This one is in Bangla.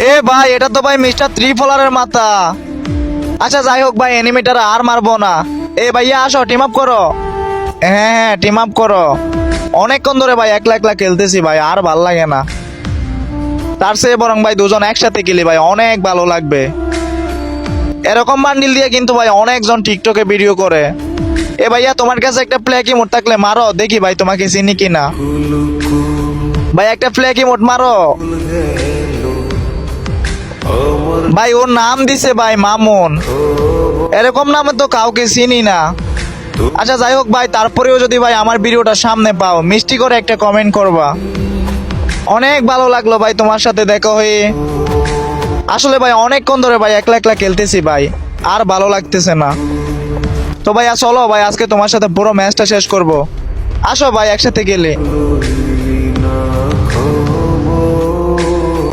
এ ভাই এটা তো ভাই মিস্টার ত্রিফলারের মাথা। আচ্ছা যাই হোক ভাই, এনিমিটার আর মারবো না। এ ভাইয়া আসো, টিম আপ করো। হ্যাঁ হ্যাঁ, টিম আপ করো। অনেকক্ষণ ধরে ভাই একলা একলা খেলতেছি ভাই, আর ভাল লাগে না। তার চেয়ে বরং ভাই দুজন একসাথে খেলি ভাই, অনেক ভালো লাগবে। এরকম বান্ডিল দিয়ে কিন্তু ভাই অনেকজন টিকটকে ভিডিও করে। এ ভাইয়া তোমার কাছে একটা প্লেক ইমোট থাকলে মারো, দেখি ভাই তোমাকে চিনি কিনা। ভাই একটা প্লেক ইমোট মারো। ভাই ওর নাম দিছে ভাই মামুন, এরকম নামে তো কাউকে চিনি না। আচ্ছা যাই হোক ভাই, তারপরেও যদি ভাই আমার ভিডিওটা সামনে পাও, মিষ্টি করে একটা কমেন্ট করবা। অনেক ভালো লাগলো ভাই তোমার সাথে দেখা হয়ে। আসলে ভাই অনেকক্ষণ ধরে ভাই একলা একলা খেলতেছি ভাই, আর ভালো লাগতেছে না। তো ভাই চলো ভাই, আজকে তোমার সাথে পুরো ম্যাচটা শেষ করব। আসো ভাই একসাথে গেলে।